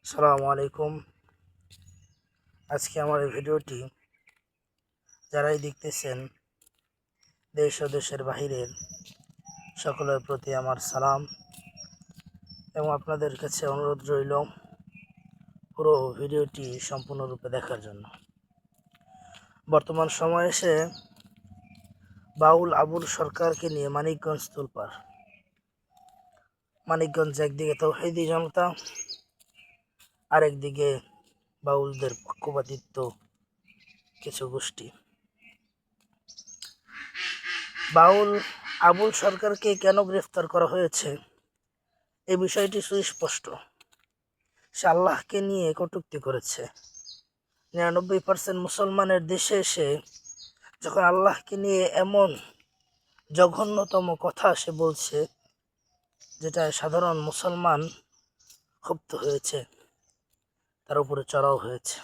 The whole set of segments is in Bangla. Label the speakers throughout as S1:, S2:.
S1: আসসালামু আলাইকুম। আজকে আমার এই ভিডিওটি যারাই দেখতেছেন দেশ ও দেশের বাহিরের সকলের প্রতি আমার সালাম এবং আপনাদের কাছে অনুরোধ রইল পুরো ভিডিওটি সম্পূর্ণরূপে দেখার জন্য। বর্তমান সময়ে এসে বাউল আবুল সরকারকে নিয়ে মানিকগঞ্জ তোলপাড়। মানিকগঞ্জ একদিকে তৌহিদি জনতা, আরেকদিকে বাউলদের পক্ষপাতিত্ব কিছু গোষ্ঠী। বাউল আবুল সরকারকে কেন গ্রেফতার করা হয়েছে এই বিষয়টি সুস্পষ্ট। সে আল্লাহকে নিয়ে কটূক্তি করেছে। 99% মুসলমানের দেশে এসে যখন আল্লাহকে নিয়ে এমন জঘন্যতম কথা সে বলছে, যেটা সাধারণ মুসলমান ক্ষুব্ধ হয়েছে, তার উপরে চড়াও হয়েছে।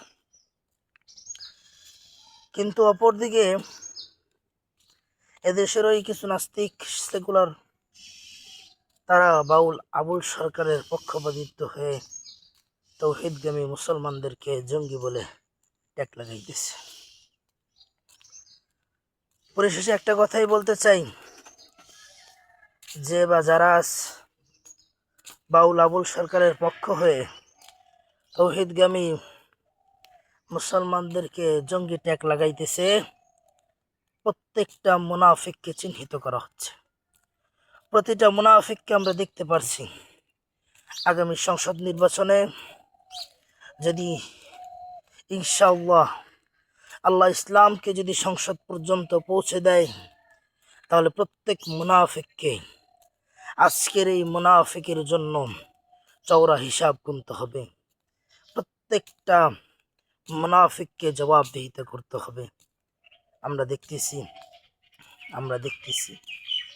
S1: কিন্তু অপরদিকে এদেশেরই কিছু নাস্তিক সেকুলার তারা বাউল আবুল সরকারের পক্ষপাতিত্ব হয়ে তৌহিদগামী মুসলমানদেরকে জঙ্গি বলে ট্যাগ লাগাইতেছে। পরিশেষে একটা কথাই বলতে চাই, যে বা যারা বাউল আবুল সরকারের পক্ষ হয়ে তৌহিদগামী মুসলমানদেরকে জঙ্গি ট্যাগ লাগাইতেছে, প্রত্যেকটা মুনাফিককে চিহ্নিত করা হচ্ছে। প্রতিটা মুনাফিককে আমরা দেখতে পারছি। আগামী সংসদ নির্বাচনে যদি ইনশাআল্লাহ আল্লাহ ইসলামকে যদি সংসদ পর্যন্ত পৌঁছে দেয়, তাহলে প্রত্যেক মুনাফিককে আজকের এই মুনাফিকের জন্য চওড়া হিসাব গুনতে হবে। প্রত্যেকটা মুনাফিককে জবাবদিহিতা করতে হবে। আমরা দেখতেছি